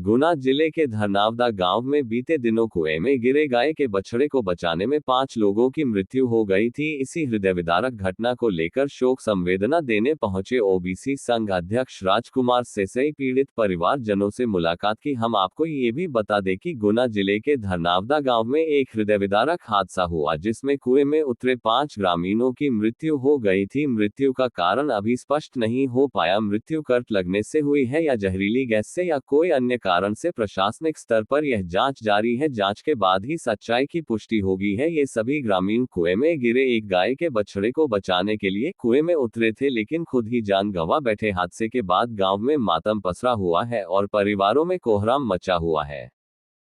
गुना जिले के धरनावदा गांव में बीते दिनों कुएं में गिरे गाय के बछड़े को बचाने में 5 लोगों की मृत्यु हो गई थी। इसी हृदयविदारक घटना को लेकर शोक संवेदना देने पहुंचे ओबीसी संघ अध्यक्ष राजकुमार सेसई पीड़ित परिवारजनों से मुलाकात की। हम आपको ये भी बता दें कि गुना जिले के धरनावदा गांव में एक हृदयविदारक हादसा हुआ जिसमें कुएं में उतरे 5 ग्रामीणों की मृत्यु हो गई थी। मृत्यु का कारण अभी स्पष्ट नहीं हो पाया। मृत्यु करंट लगने से हुई है या जहरीली गैस से या कोई अन्य कारण से, प्रशासनिक स्तर पर यह जांच जारी है। जांच के बाद ही सच्चाई की पुष्टि होगी है। ये सभी ग्रामीण कुएं में गिरे एक गाय के बछड़े को बचाने के लिए कुएं में उतरे थे, लेकिन खुद ही जान गंवा बैठे। हादसे के बाद गांव में मातम पसरा हुआ है और परिवारों में कोहराम मचा हुआ है।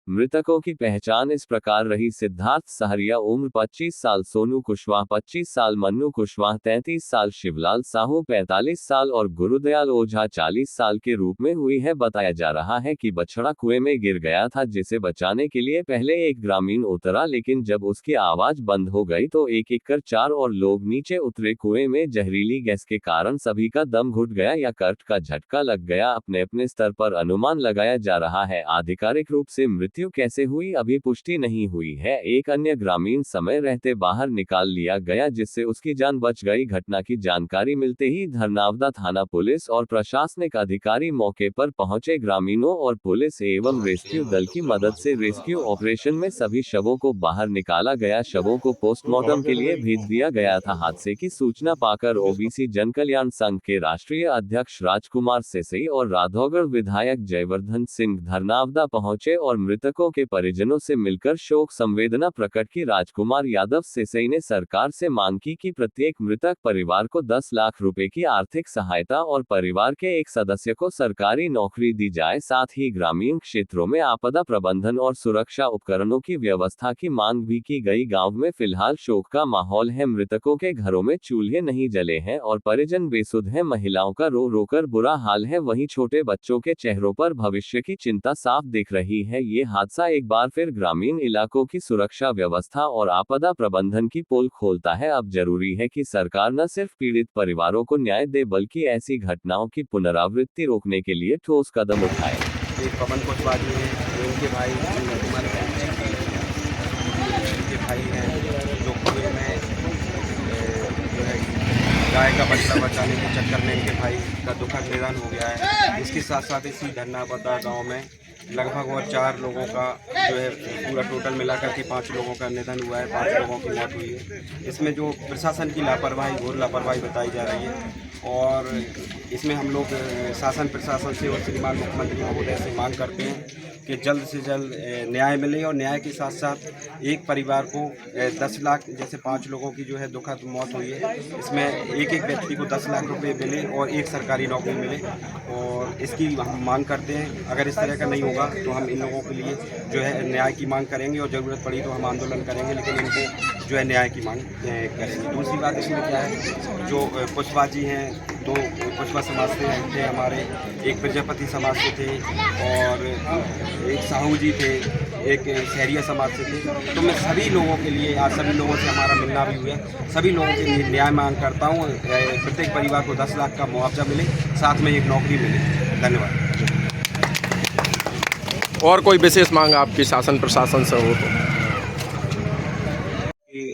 मृतकों की पहचान इस प्रकार रही: सिद्धार्थ सहरिया उम्र 25 साल, सोनू कुशवाहा 25 साल, मन्नू कुशवाहा 33 साल, शिवलाल साहू 45 साल और गुरुदयाल ओझा 40 साल के रूप में हुई है। बताया जा रहा है कि बछड़ा कुएं में गिर गया था, जिसे बचाने के लिए पहले एक ग्रामीण उतरा, लेकिन जब उसकी आवाज बंद हो गई तो एक कर 4 और लोग नीचे उतरे। कुएं में जहरीली गैस के कारण सभी का दम घुट गया या करंट का झटका लग गया, अपने अपने स्तर पर अनुमान लगाया जा रहा है। आधिकारिक रूप से मृत्यु कैसे हुई अभी पुष्टि नहीं हुई है। एक अन्य ग्रामीण समय रहते बाहर निकाल लिया गया, जिससे उसकी जान बच गई। घटना की जानकारी मिलते ही धरनावदा थाना पुलिस और प्रशासनिक अधिकारी मौके पर पहुंचे। ग्रामीणों और पुलिस एवं रेस्क्यू दल की मदद से रेस्क्यू ऑपरेशन में सभी शवों को बाहर निकाला गया। शवों को पोस्टमार्टम के लिए भेज दिया गया था। हादसे की सूचना पाकर ओबीसी जनकल्याण संघ के राष्ट्रीय अध्यक्ष राजकुमार सेसई और राधौगढ़ विधायक जयवर्धन सिंह धरनावदा पहुंचे और मृतकों के परिजनों से मिलकर शोक संवेदना प्रकट की। राजकुमार यादव सेसई ने सरकार से मांग की कि प्रत्येक मृतक परिवार को 10 लाख रुपए की आर्थिक सहायता और परिवार के एक सदस्य को सरकारी नौकरी दी जाए। साथ ही ग्रामीण क्षेत्रों में आपदा प्रबंधन और सुरक्षा उपकरणों की व्यवस्था की मांग भी की गई। गांव में फिलहाल शोक का माहौल है। मृतकों के घरों में चूल्हे नहीं जले हैं और परिजन बेसुध हैं। महिलाओं का रो रो कर बुरा हाल है, वहीं छोटे बच्चों के चेहरों पर भविष्य की चिंता साफ दिख रही है। ये हादसा एक बार फिर ग्रामीण इलाकों की सुरक्षा व्यवस्था और आपदा प्रबंधन की पोल खोलता है। अब जरूरी है कि सरकार न सिर्फ पीड़ित परिवारों को न्याय दे, बल्कि ऐसी घटनाओं की पुनरावृत्ति रोकने के लिए ठोस कदम उठाए। एक पवन कुशवाहा जी हैं, उनके भाई के भाई हैं जो कुएं में जो है गाय का बछड़ा बचाने के चक्कर में इनके भाई का दुखद निधन हो गया है। इसके साथ साथ इसी धरनावदा गाँव में लगभग और 4 लोगों का जो है पूरा टोटल मिलाकर के 5 लोगों का निधन हुआ है, 5 लोगों की मौत हुई है। इसमें जो प्रशासन की लापरवाही, घोर लापरवाही बताई जा रही है और इसमें हम लोग शासन प्रशासन से और श्रीमान मुख्यमंत्री महोदय से मांग करते हैं कि जल्द से जल्द न्याय मिले और न्याय के साथ साथ एक परिवार को 10 लाख, जैसे 5 लोगों की जो है दुखद मौत हुई है, इसमें एक व्यक्ति को 10 लाख रुपए मिले और एक सरकारी नौकरी मिले। और इसकी हम मांग करते हैं। अगर इस तरह का नहीं होगा तो हम इन लोगों के लिए जो है न्याय की मांग करेंगे और ज़रूरत पड़ी तो हम आंदोलन करेंगे, लेकिन इनको जो है न्याय की मांग करेंगे। दूसरी बात इसमें क्या है, जो कुशवाहा जी हैं, 2 कुशवाहा समाज से थे हमारे, एक प्रजापति समाज से थे और एक साहू जी थे, एक सहरिया समाज से थे। तो मैं सभी लोगों के लिए, आज सभी लोगों से हमारा मिलना भी हुआ, सभी लोगों के लिए न्याय मांग करता हूँ। प्रत्येक परिवार को 10 लाख का मुआवजा मिले, साथ में एक नौकरी मिले। धन्यवाद। और कोई विशेष मांग आपकी शासन प्रशासन से हो तो?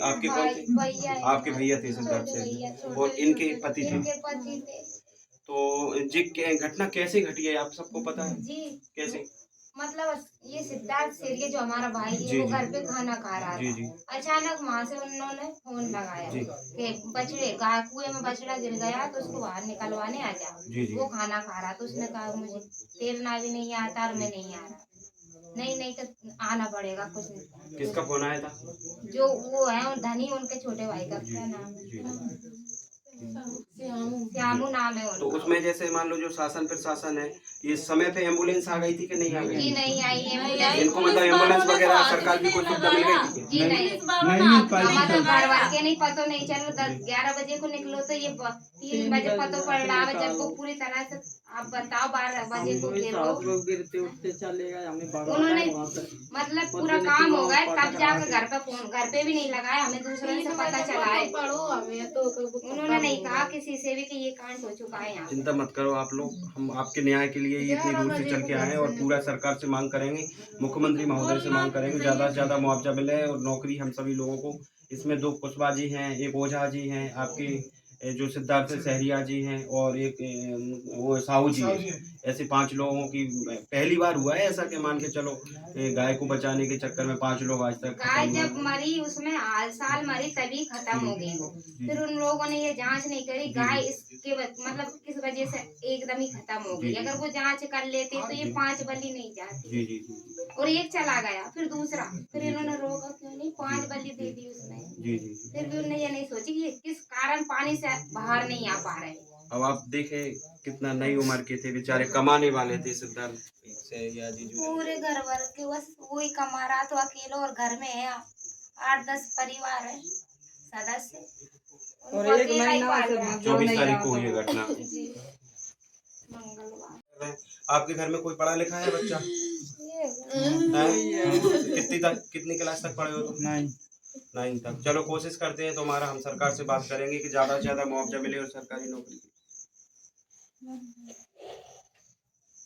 आपके कौन थे? आपके भैया थे सिद्धार्थ से और इनके पति थे। तो जी घटना कैसे घटी है आप सबको पता है? जी कैसे? मतलब ये सिद्धार्थ सेरिया जो हमारा भाई है, वो घर पे खाना खा रहा था। अचानक वहाँ से उन्होंने फोन लगाया कि बछड़े गाय कुएं में बछड़ा गिर गया तो उसको बाहर निकलवाने आ जाओ। वो खाना खा रहा तो उसने कहा मुझे तैरना भी नहीं आता और मैं नहीं आ रहा। नहीं तो आना पड़ेगा। कुछ नहीं। किसका फोन आया था? जो वो है धनी, उनके छोटे भाई का क्या नाम है? श्यामू नाम है उनका। तो उसमें जैसे मान लो जो शासन प्रशासन है, ये समय पे एम्बुलेंस आ गई थी कि नहीं आ गई? जी नहीं आई एम्बुलेंस। इनको मतलब एम्बुलेंस वगैरह सरकार की कोई सुविधा मिल गई थी? जी नहीं मतलब घर वर के नहीं पता नहीं चलो। 10-11 बजे को निकलो तो ये 3 बजे पता पड़ रहा है जब वो पूरी तरह से अब बताओ 12 बजे को फिर वो लोग गिरते उठते चले गए, हमें उन्होंने मतलब पूरा काम हो गया, तब जाकर घर पे फोन, घर पे भी नहीं लगाया, हमें दूसरे से पता चला है। उन्होंने नहीं कहा किसी से भी कि ये कांड हो चुका है यहाँ। चिंता मत करो आप लोग, हम आपके न्याय के लिए ही इतनी दूर से चल के आए हैं और पूरा सरकार से मांग करेंगे, मुख्यमंत्री महोदय से मांग करेंगे ज़्यादा से ज़्यादा मुआवजा मिले और नौकरी हम सभी लोगों को। इसमें 2 कुशवाहा जी हैं, एक ओझा जी हैं, आपके जो सिद्धार्थ सहरिया जी हैं और एक वो साहू जी हैं। ऐसे 5 लोगों की पहली बार हुआ है ऐसा कि मान के चलो गाय को बचाने के चक्कर में 5 लोग आज तक गाय जब मरी उसमें साल मरी तभी खत्म हो गई वो। फिर उन लोगों ने ये जांच नहीं करी गाय इसके मतलब किस वजह से एकदम ही खत्म हो गई। अगर वो जांच कर लेते तो ये 5 बलि नहीं जाती। और एक चला गया, फिर दूसरा, फिर इन्होंने रोका क्यों नहीं, 5 बलि दे दी उसने। फिर भी उन्होंने ये नहीं सोची कि किस कारण पानी से बाहर नहीं आ पा रहे। अब आप देखें कितना नई उम्र के थे बेचारे, कमाने वाले थे सिद्धार्थ सहरिया जी जो पूरे घर भर के बस वही कमा रहा तो अकेला, और घर में है 8-10 परिवार है सदस्य, और एक महीना से 24 तारीख को हुई है घटना। जी मंगलवार। आपके घर में कोई पढ़ा लिखा है बच्चा? कितनी क्लास तक पढ़े हो तुम? 9 तक। चलो कोशिश करते हैं, तो हमारा हम सरकार से बात करेंगे कि ज़्यादा से ज़्यादा मुआवजा मिले और सरकारी नौकरी।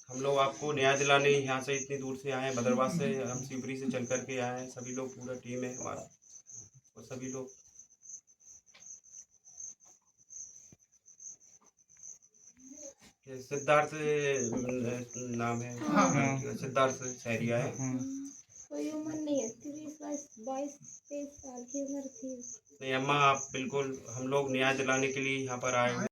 हम लोग आपको न्याय दिलाने यहाँ से इतनी दूर से आए हैं, भद्रवाह से, हम शिवपुरी से चल करके आए हैं, सभी लोग पूरा टीम है हमारा और सभी लोग। सिद्धार्थ नाम है, सिद्धार्थ सहरिया है। कोई उम्र नहीं है, 22-23 साल की उम्र थी। नहीं अम्मा, आप बिल्कुल, हम लोग न्याय दिलाने के लिए यहाँ पर आए हैं।